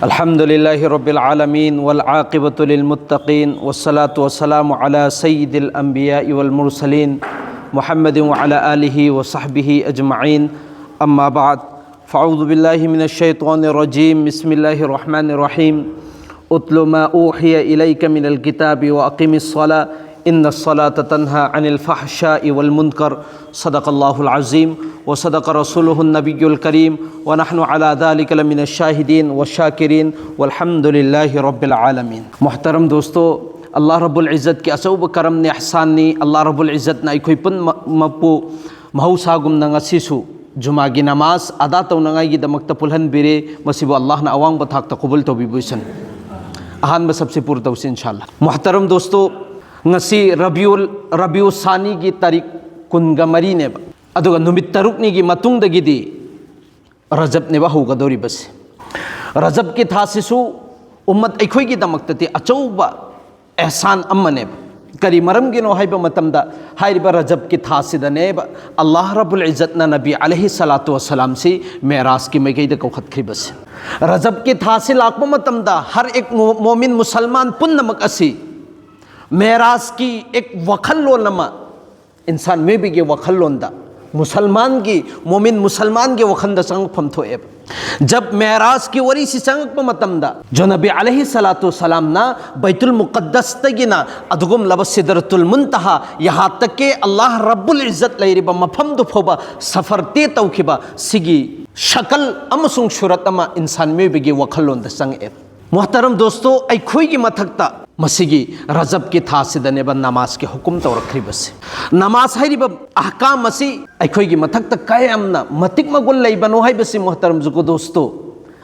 अल्हम्दुलिल्लाहि रब्बिल आलमीन वल आक़िबतु लिल मुत्तक़ीन वस्सलातु वस्सलामु अला सय्यिदिल अंबियाइ वल मुरसलीन मुहम्मदिन व अला आलिहि व सहबिहि अजमईन अम्मा बाद फ़अऊज़ु बिल्लाहि मिनश शैतानिर रजीम बिस्मिल्लाहिर रहमानिर रहीम उत्लु मा ऊहिया इलैका मिनल किताबि व अक़िमिस सलाह इन्नस्सलाता तन्हा अनिल फ़हशाइ वल मुनकर सदक़ल्लाहुल अज़ीम व सदक़ रसूलुहुन नबियुल करीम व नहनु अला ज़ालिका लमिनश शाहिदीन व शाकिरीन वल्हम्दुलिल्लाहि रब्बिल आलमीन। मोहतरम दोस्तों, अल्लाह रब्बुल इज़्ज़त के अचौब करम ने एहसान ने अल्लाह रब्बुल इज़्ज़त ना अखोई पुन मपु महौसागुमना ngasisu जुमागी नमाज अदा तौनांगाईगिदमक्ता पुल्हनबिरे मसिबु अल्लाहना अवांगबा थाक्ता कबूल तौबिबुसन अहानबा सबसे पूर्व तौसी इंशाअल्लाह। मोहतरम दोस्तों, ngasi रबिउ सानी की तारीख कुनगा मरी ने अदुगा नुमित तरुकनी की मतुंगदगिदी रजब ने हौगदौरिबस रजब के थासिसु उम्मत अखोईगिदमक्तति अचौबा एहसान अम्मने करी मरमगिनो हाइबा मतमदा हाइबा रजब की थासिदनेब अल्लाह रब्बुल इज़्ज़तना नबी अलैहि सलातु वस्सलाम से मेराज की मैगैदा कौखतख्रिबस रजब की थासि लाकबा मतमदा हर एक मोमिन मुसलमान पुन्नमक असी मेराज की एक वखल्लोन नमा इंसान में भी ये वखल्लोंदा मुसलमान की मोमिन मुसलमान के वखंदा संग फमथोएब जब मेराज की वरी सी संग मतमदा जो नबी अलैहि सलातु सलाम ना बैतुल मुक़द्दस तगिना अदुगुम लब सिदरतुल मुंतहा यहाँ तक के अल्लाह रब्बुल इज़्ज़त लैरिबा मफम दुफोबा सफर ते तौखिबा सिगी शकल अमसुंग शुरत अमा इंसान में भी ये वखल्लोंदा संग एब। मोहतरम दोस्तों, अखोई की मथक्ता मसीगी रजब की थासिदनेब नमाज के हुक्म तौरख्रिबस नमाज हाइरिबा अहकाम मसी अखोई की मथक्ता कायमना मतिक मगुल लैबनो हाइबसी मोहतरम जुको दोस्तों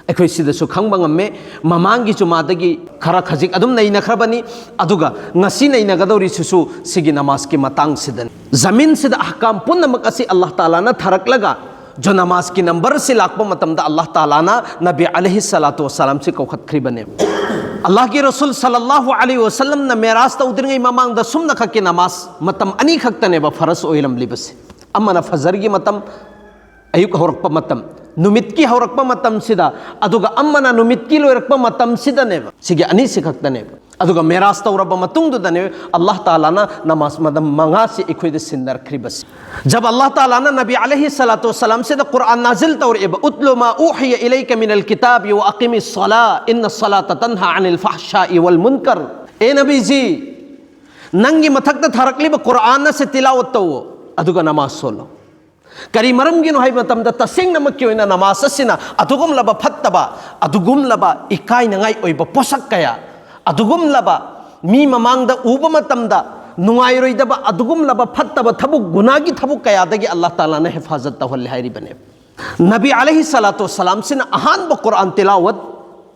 अखोई सिदसु खंगबा ngame ममांगी चुमादगी खरा खजिक अदुम नैनख्रबनी अदुगा ngasi नैनगदौरी सुसु सिगी नमाज के मतंग सिदन जमीन सिद अहकाम पुनमक असि अल्लाह ताला ना थरकलगा जो नमाज की नंबर से लाकबा मतमदा अल्लाह ताला ना नबी अलैहि सलातु वस्सलाम से कौखतख्रिबने अल्लाह के रसूल सल्लल्लाहु अलैहि वसल्लम न मेराज तौद्रिंगै ममांगदा सुमना खक्के नमाज मतम अनी खक्तनेबा फरस ओइलमलिबसे अमना फजर की मतम अयुक हौरक्पा मतम नुमित की हौरक्पा मतम सिदा अदुगा अमना नुमित की लोरक्पा मतम सिदनेबा सिगे अनी से खक्तनेबा अदुगा मेराज तौरबा मतुंगदने अल्लाह ताला ना नमाज मदम मंगा से इखोइदे सिंदरख्रिबस जब अल्लाह ताला ना नबी अलैहि सलातु वस्सलाम से कुरान नाजिल तौरब उत्लु मा ऊहिया इलैका मिनल किताबि व अक़िमिस सलाह इन्नस्सलाता तन्हा अनिल फ़हशाइ वल मुनकर। ए नबी जी नंगी मथक्ता थरकलिबा कुरान से तिलावत तौ अदुगा नमाज सोलो करी मरमगिनो हाइ मतमदा तसेंग नमक्की ओइना नमाज असिना अदुगुम लबा फत्तबा अदुगुम लबा इकाई नंगाई ओइबा पोसक कया अदुगुम लबा मी ममांगदा उबा मतमदा नुआइरोइदबा अदुगुम लबा फत्तबा थबुक गुनागी थबुक कयादगी अल्लाह ताला ने हिफाजत तवल्ले हाइरि बने नबी अलैहि सलातु वस्सलाम सिन अहान ब कुरान तिलावत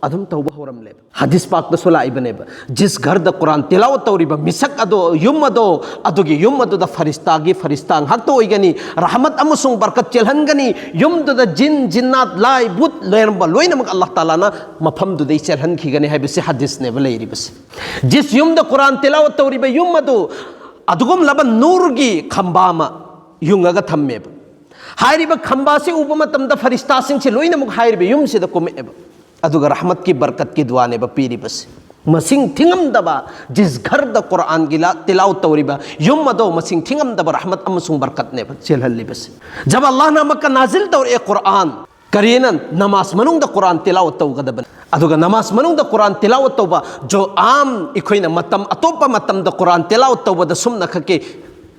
अदुम तौबा होरम ले हदीस पाक द सुला इबने जिस घर द कुरान तिलावत तौरिबा मिसक अदो युम अदो अदुगी युम अदो द फरिस्तागी फरिस्तांग हक तो ओइगनी रहमत अमसुंग बरकत चेलहनगनी युम द जिन जिन्नात लाई बुत लेरबा लोइनमक अल्लाह ताला ना मफम दु दे चेलहन खिगनी है बिसे हदीस ने बलेरी बस जिस युम द कुरान तिलावत तौरिबा युम अदो अदुगुम लबन नूरगी खंबामा युंगगा थम्मेब हाइरिबा खंबा से उबमा तमदा फरिस्ता सिंग से लोइनमक हाइरिबा युम से द कुमेब अदुगा रहमत की बरकत की दुआ ने पीरी बस मसिंग थिंगम दबा जिस घर द कुरान की तिलावत तौरिबा युम मदो मसिंग थिंगम दबा रहमत अमसुंग बरकत ने चेलहल्ली बस जब अल्लाह नामक का नाजिल तौर ए कुरान करीनन नमाज मनुंग द कुरान तिलावत तौगदबन अदुगा नमाज मनुंग द कुरान तिलावत तौबा जो आम इखोइना मतम अतोपा मतम द कुरान तिलावत तौबा द सुमना खके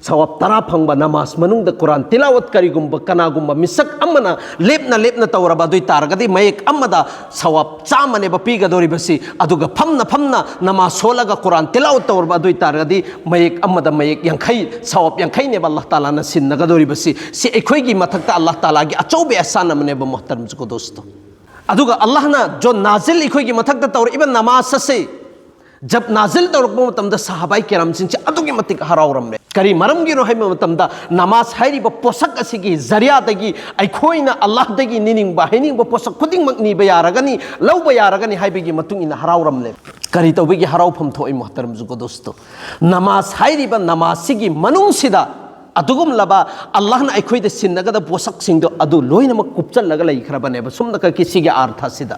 सवाब तरा फंगबा नमाज मनुंग द कुरान तिलावत करिगुम्बा कनागुम्बा मिसक अमना लेपना तौरबा दुई तारगदी मयक अमदा सवाब चामने पीगदौरिबसी अदुगा फमना नमाज सोलगा कुरान तिलावत तौरबा दुई तारगदी मयक अमदा मयक यंखै सवाब यंखै ने अल्लाह ताला ना सिन्नगदौरिबसी से अखोइगी मथक्ता अल्लाह ताला की अचौबे एहसान अमने मोहतरम जुको दोस्तों अदुगा अल्लाह ना जो नाजिल इखोइगी मथक्ता तौर इबन नमाज से जब नाजिल तौरबा मतमदा सहाबाई किराम सिंचे अदुगी मतिक हरावरमने करी मरमगिनो हाइबा मतमदा नमाज हाइरिबा पोसक असिगी जरियादगी अखोइना अल्लाहदगी निनिंगबा हाइनिंगबा पोसक खुदिंगमक निबा यारगनी लौबा यारगनी हाइबगी मतुंगिना हरावरमले करी तौबगी हरावफम थोइ मोहतरम जुको दोस्तों नमाज हाइरिबा नमाज सिगी मनुंग सिदा अदुगुमलबा अल्लाहना अखोइद सिन्नगद पोसकसिंगदो अदु लोइनमक कुपचलगा लैखरबनेब सुमनका किसिगे अर्थसिदा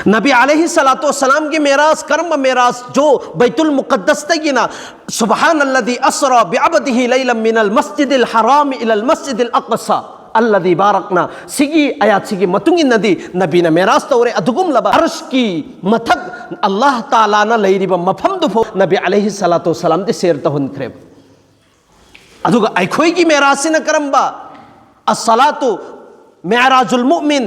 नबी अलैहि सलातो सलाम की मेराज कर्म मेराज जो बैतुल मुकद्दस तगिना सुबहानल्लज़ी असरा बिअब्दिही लैलन मिनल मस्जिदिल हराम इलल मस्जिदिल अक़सा अल्लज़ी बारकना सिगी आयात सिगी मतुंगिन नदी नबीना मेराज तौरे अदुगुमलबा अर्श की मथक अल्लाह ताला ना लैरिबा मफमदुफो नबी अलैहि सलातो सलाम दे शेर तहुनख्रेब अदुगा अखोइगी मेरासिना करंबा अस्सलातु मेराजुल मुमिन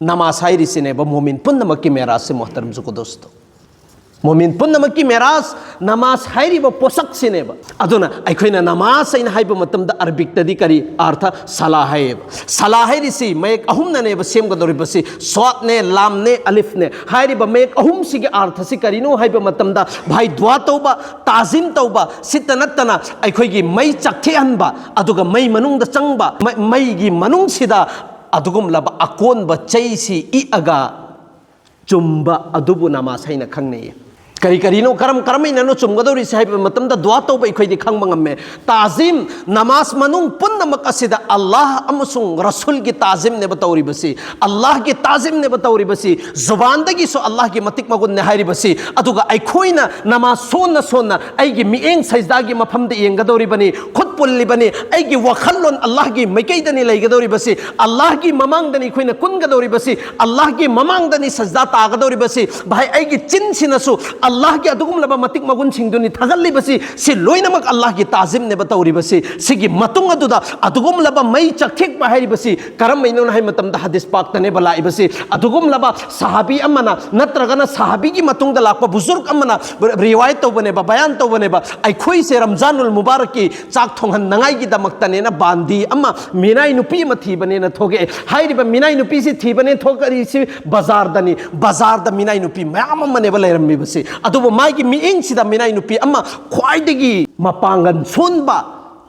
नमाज हाइरिसिनेब मोमिन पुन्नमक्की मेराज से मोहतरम जुको दोस्तों मोमिन पुन्नमक्की मेराज नमाज हाइरिब पोसक सिनेब अदुना अखोइना नमाज अइन हाइब मतमदा अरबिक तदी करी अर्थ सलाह हाइब सलाह हाइरिसि मयक अहुमननेब सेमगदोरिबसि स्वात ने लाम ने अलिफ ने हाइरिब मयक अहुम सिगे अर्थ सि करिनो हाइब मतमदा भाई दुआ तौबा ताजिम तौबा सितनतना अखोइगी मई चखथेहनबा अदुगा मई मनुंगदा चंगबा मईगी मनुंगसिदा अदुगुमलबा अकोनबा चैसी इअगा चुम्बा अदुबु नमाज हाइना खंगनेय करी करीनो करम करमैननो चुमगदौरी साहिब मतमदा दुआ तौबा इखोइदि खंगबा ngame ताजिम नमाज मनुंग पुन्नमक असिदा अल्लाह अमसुंग रसूल की ताजिम ने बतौरी बसी अल्लाह की ताजिम ने बतौरी बसी जुबान दगी सो अल्लाह की मतिक मगुन ने हाइरि बसी अदुगा अखोइना नमाज सोना सोना आइगी मिएंग सजदा की मफम दे येंगदौरी बनी खुद पुल्ली बनी आइगी वखल्लोन अल्लाह की मैकैदनी लैगदौरी बसी अल्लाह की ममांग दनी खोइना कुनगदौरी बसी अल्लाह की ममांग दनी सजदा तागदौरी बसी भाई आइगी चिन सिनसु अल्लाह के अदुगुमलबा मतिक मगुन सिंगदुनी थगल्ली बसी सि लोइनमक अल्लाह की ताजिम ने बतौरी बसी सिगी मतुंग अदुदा अदुगुमलबा मई चखिक बाहरी बसी करम मैनोन हाइ मतमदा हदीस पाक तने बलाई बसी अदुगुमलबा सहाबी अमना नत्रगना सहाबी की मतुंग लाको बुजुर्ग अमना रिवायत तौबने बा बयान तौबने बा अखोइ से रमजानुल मुबारक की चाक थोंगन नंगाई की दमक्तने ना बांदी अम्मा मिनाई नुपी मथी बने ना थोगे हाइरिबा मिनाई नुपी से थी बने थोकरी से बाजार दनी बाजार द मिनाई नुपी मयाम मने बलेरमी बसी अदुबो माइगी मिएंग सिदा मिनाई नुपी अम्मा ख्वाइदगी मपांगन सोनबा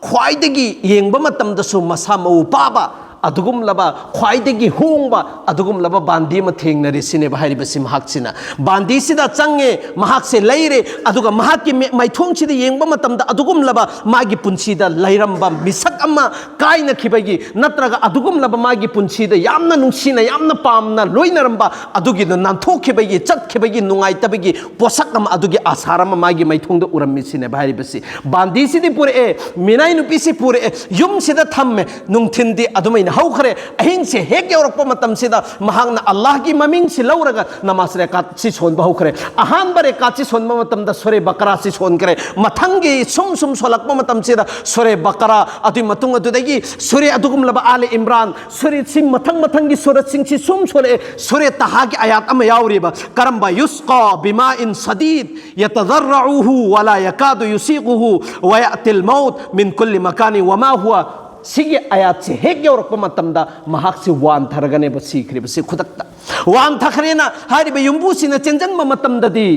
ख्वाइदगी येंगबा मतमदसु मसा मऊ पाबा अदुगुमलबा ख्वाइदगी होंगबा अदुगुमलबा बांदी म थेंगनरिसिने बाहारिबसि महाक्सिना बांदी सिदा चंगे महाक्से लैरे अदुगा महाक्की मैथोंग सिदा येंगबा मतमदा अदुगुमलबा मागी पुंसीदा लैरंबा मिसक अम्मा काइना खिबगी नत्रगा अदुगुमलबा मागी पुंसीदा यामना नुंगसिना यामना पामना लोइनरंबा अदुगिनो नांथोखिबगी चटखिबगी नुंगाइतबगी पोसक अम्मा अदुगी आसारम मागी मैथोंगदा उरमिसिने बाहारिबसि बांदी सिदि पुरे मिनाई नुपीसि पुरे युम सिदा थम्मे नुंगथिंदी अदुमै हौखरे अहिंग से हेक यौरप मतम सिदा महांगना अल्लाह की ममिंग से लौरगा नमाज रेकात सि सोनबा हौखरे अहान बरे काची सोनबा मतम दा सुरे बकरा सि सोन करे मथंगी सुम सुम सोलकबा मतम सिदा सुरे बकरा अदि मतुंग अदुदगी सुरे अदुगुम लबा आले इमरान सुरे सिंग मथंग मथंगी सूरत सिंग सि सुम सोले सुरे तहा की आयात अम यावरिबा करम्बा युस्qa बिमाइन सदीद यतदर्रुहु वला यकादु युसीगुहु वयातिल मौत मिन कुल्ली मकानी वमा हुआ सिगे आयात से हेक यौरप मतमदा महाक से वान थरगने बसीखरे बसी खुदकता वान थखरेना हारिबे युम्बुसिना चेंजन मतमददी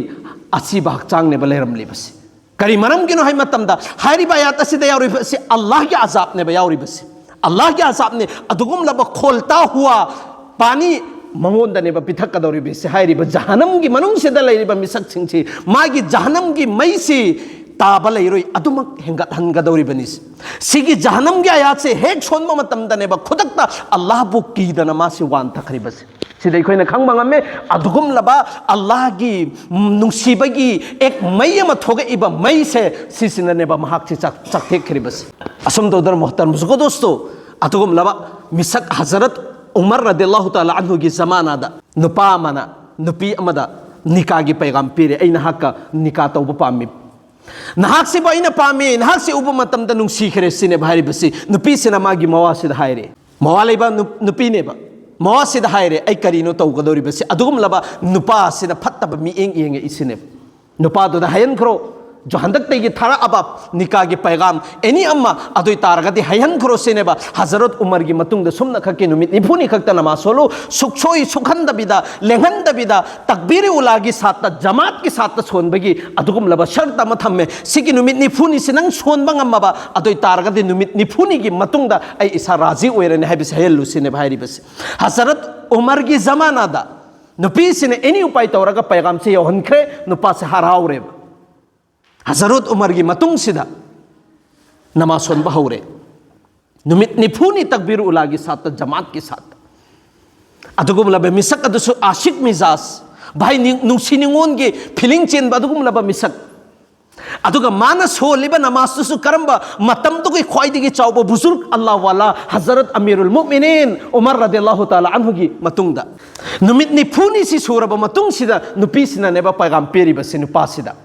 असीबा हक्चांग ने बलेरमली बसी करी मरम किनो हाय मतमदा हारिबा आयात से यावरि बसी अल्लाह के अजाब ने यावरि बसी अल्लाह के अजाब ने अदुगुम लब खोलता हुआ पानी मंगोंदने पिथक कदौरी बसी हारिबा जहन्नम की मनुंग से दलैरिबा मिसक सिंगछि मागी जहन्नम की मैसी ताबा लैरोई अदुमक हेंगत हनगदौरी बनिस सिगी जहन्नम के आयात से हेक सोनबा मतमदने बा खुदकता अल्लाह बु कीदना मासी वान थखरि बस सिदै खोइना खंगबा ngame अदुगुम लबा अल्लाह की नुंसीबगी एक मई अमा थोगे इबा मई से सिसिनने बा महाक से चखथे खरि बस असम दोदर मोहतरम मुझको दोस्तों अदुगुम लबा मिसक हजरत उमर रदियल्लाहु ताला अन्हु की जमाना दा नुपा मना नुपी अमदा निका की पैगाम पीरे ऐना हक्का निका तौबा पामी नहाक से बाइना पामे नहाक से उबा मतमदा नुंसीखरे सिने भारी बसी नुपी सिना मागी मवासिद हायरे मवालेबा नुपी नेबा मवासिद हायरे ऐ करिनो तौगदौरी बसी अदुगुम लबा नुपा सिना फत्तबा मिएंग येंगे इसिने नुपा दो हयन खरो जो हंदक तेगी थारा अबाब निका की पैगाम एनी अम्मा अदुई तारगदी हयन खरो सिनेबा हजरत उमर की मतुंग द सुमना खके नुमित निफुनी खक्ता नमाज सोलो सुखसोई सुखंदबिदा लेंगंदबिदा तकबीर उला की साथ जमात की साथ सोनबगी अदुगुम लब शर्त मथम में सिगी नुमित निफुनी सिनंग सोनबा ngamba अदुई तारगदी नुमित निफुनी की मतुंग द ऐ इसा राजी ओइरने हाबिस हेलु सिने भाइरी बस हजरत उमर की जमाना दा नुपी सिने एनी उपाय तौरगा पैगाम से योहनखरे नुपा से हरावरे हजरत उमर की मतुंग सिदा नमाज सोनबा हौरे नुमित निफुनी तकबीर उला की साथ जमात के साथ अदुगुमलब मिसक अदुसु आशिक मिजाज भाई नुसिनिंगोन के फीलिंग चेन अदुगुमलब मिसक अदुगा माना सोलिबा नमाज तुसु करंबा मतम तो कोई ख्वाइदिगी चावबा बुजुर्ग अल्लाह वाला हजरत अमीरुल मुमिनीन उमर रदियल्लाहु ताला अन्हु की मतुंगदा नुमित निफुनी सी सोरबा मतुंग सिदा नुपीसिना नेबा पैगाम पेरिबा से नुपासिदा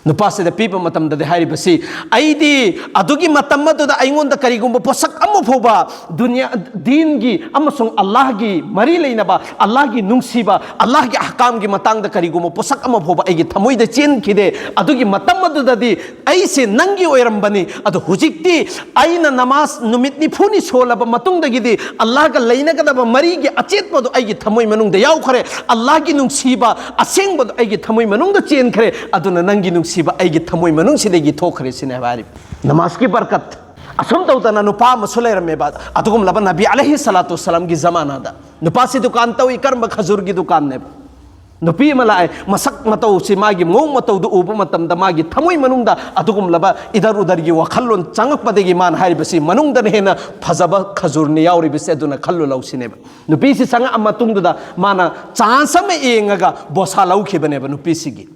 नुपासिदा पीबा मतमदा हारिबसी आइदी अदुगी मतमदुदा आइंगोंदा करिगुंबा पोसक अम्म फोबा दुनिया दीन की अमसुंग अल्लाह की मरी लेनबा अल्लाह की नुंगसीबा अल्लाह के अहकाम की मतंगदा करिगुंबा पोसक अम्म फोबा आइगी थमोइदा चेन खिदे अदुगी मतमदुदादी आइसे नंगी ओइरंबनी अदु हुजिक्ति आइना नमाज नुमित निफुनी सोलबा मतुंगदगिदी अल्लाह का लेनगदबा मरी की अचेतपदु आइगी थमोइ मनुंगदा यावखरे अल्लाह की नुंगसीबा असेंगबदु आइगी थमोइ मनुंगदा चेन खरे अदुना नंगी सिबा आइगी थमोइ मनुंग सिदेगी थोखरे सिने बारी नमाज की बरकत असुम तौतना नुपा मसुले रमे बाद अतुगुम लब नबी अलैहि सलातु वसलाम की जमाना दा नुपा सी दुकान तौ इकरम खजूर की दुकान ने नुपी मलाए मसक मतौ सि मागी मौ मतौ दु उब मतम दा मागी थमोइ मनुंग दा अतुगुम लब इधर उधर की वखल्लोन चंगक पदेगी मान हारि बसी मनुंग दन हेना फजब खजूर ने यावरि बसे दुना खल्लो लौसिने नुपी सी संग अमतुंग दा माना चांस में एंगगा बोसा लौखि बने नुपी सिगी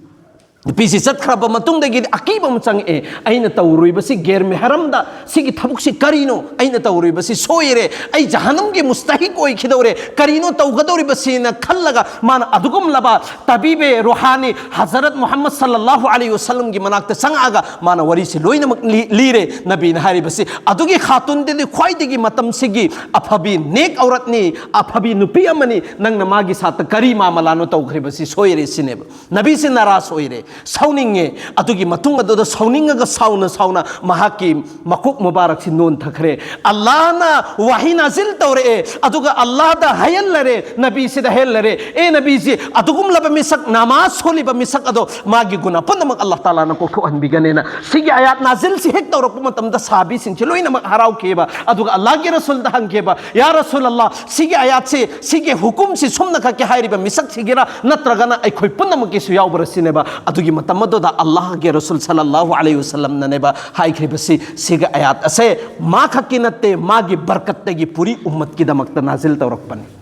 पीसी चतखरब मतुंगदगी अकीब चंगे अना तौरुबसी गैर मेहरमदा सिगी थबुकसी करीनो अना तौरुबसी सोयरे आई जहन्नम की मुस्तहिक ओइखिदौरे करीनो तौगदौरिबसीना खल्लगा मान अदुगुम लबा तबीबे रूहानी हजरत मोहम्मद सल्लल्लाहु अलैहि वसल्लम की मनाक्ता संगागा मान वरीसी लोइनमक लीरे नबी हारिबसी अदुगी खातुनदि ख्वाइदगी मतम सिगी अफबी नेक औरतनी अफबी नुपी अमनी नंगना मागी साथ करी मामलानो तौखरिबसी सोयरे सिनेब नबी से नाराज होइरे सौनिंगे अदुगी मतुंग अदुदा सौनिंगगा साउना साउना महाकी मकुक मुबारक सी नोन थखरे अल्लाह ना वही नाजिल तौरे अदुगा अल्लाह दा हयल लरे नबी से दा हयल लरे ए नबी जी अदुगुम लब मिसक नमाज सोली ब मिसक अदो मागी गुना पुनमक अल्लाह ताला ना को अनबिगने ना सिगी आयात नाजिल सी हेक तौरक मतम दा साबी सिंग लोइनमक हराव केबा अदुगा अल्लाह के रसूल दा हंकेबा या रसूल अल्लाह सिगी आयात से सिगी हुकुम से सुमना का के हाइरिबा मिसक सिगिरा नत्रगना अखोय पुनमक के सु यावबरसिनेबा अदुगी मतमदोदा अल्लाह के रसूल सल्लल्लाहु अलैहि वसल्लम ननेबा हाइख्रिबसी सिगा आयात असे मा खक्की नत्ते मागी बरकत्तेगी पूरी उम्मत की दमकता नाजिल तौरकपनी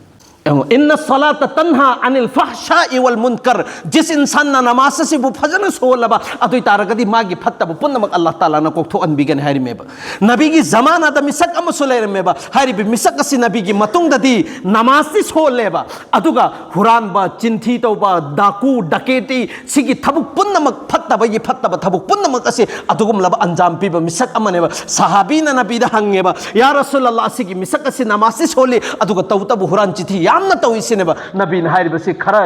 इन्ना सलात तन्हा अनिल फहशाइ वल मुनकर जिस इंसान ना नमाज से वो फजन सोलबा अतुई तारगदी मागी फत्तब पुन्नमक अल्लाह ताला ना कोथो अनबिगन हारि मेबा नबी की जमाना द मिसक अम सोलेर मेबा हारि बि मिसक असि नबी की मतुंग ददी नमाज से सोलेबा अदुगा हुरान बा चिंथी तौबा दाकू डकेटी सिगी थबुक पुन्नमक फत्तब ये फत्तब थबुक पुन्नमक असि अदुगुम लब अंजाम पीबा मिसक अमनेबा सहाबी ना नबी द हंगेबा या रसूल अल्लाह सिगी मिसक असि नमाज से सोले अदुगा तौतब हुरान चिथी यामना तौइसिनेबा नबी हारिबसी खरा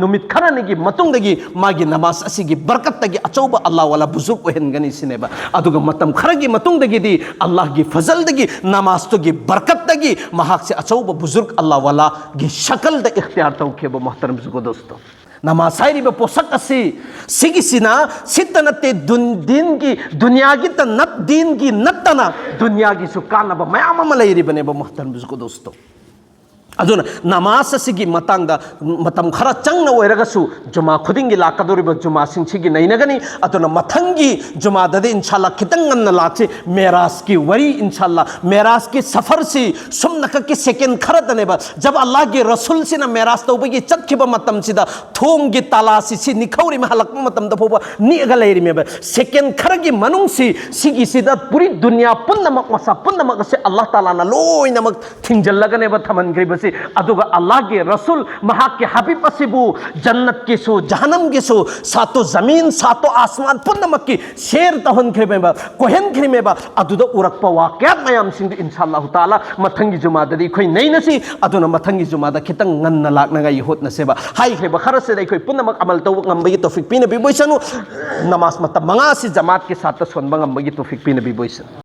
नुमित खरानिगी मतुंगदगी मागी नमाज असिगी बरकतगी अचौबा अल्लाह वाला बुजुर्ग ओहेनगनी सिनेबा अदुगा मतम खरगी मतुंगदगी अल्लाह की फजलदगी नमाज तोगी बरकतगी महाक से अचौबा बुजुर्ग अल्लाह वाला गी शकल द इख्तियार तौखेबा मोहतरम जुगो दोस्तों नमाज हाइरिबा पोसक असि सिगिसिना सितनते दिन की दुनिया की त नत दिन की नतना दुनिया की सुकानबा मयाम मलैरिबनेबा मोहतरम जुगो दोस्तों अदुना नमाज असिगी मतंगदा मतम खरा चंगना ओइरगसु जुमा खुदिंगी लाकदोरिबा जुमा सिंसिगी नैनगनी अदुना मथंगी जुमा ददे इंशाल्लाह खितंग गन्न लाचे मेराज की वरी इंशाल्लाह मेराज की सफर से सुमनक के सेकंड खरा दनेबा जब अल्लाह के रसूल से न मेराज तौबगी चतखिबा मतम सिदा थोंगी तलासी सि निखौरी में हलक मतम दफोबा निगा लेरि मेबा सेकंड खरा की मनुंग सिगी सिदा पूरी दुनिया पुन्नमक मसा पुन्नमक से अल्लाह ताला ना लोइनमक थिंजल्लगनेबा थमनग्रिबा अदुगा अल्लाह के रसूल महा के हबीब असिबु जन्नत के सो जहन्नम के सो सातो जमीन सातो आसमान पुन्नमक की शेर तहन खिमेबा कोहेन खिमेबा अदुदा उरकपा वाकयात मयाम सिंग इंशाअल्लाह ताला मथंगी जुमा ददी खोई नैनसी अदुना मथंगी जुमा दा खितंग ngन्न lakna gai hot na seba hai kheba khara se dai khoi punamak amal taw ngambagi tawfik pina bi boisanu namaz mata manga si jamaat ke sath sonba ngambagi tawfik pina bi boisan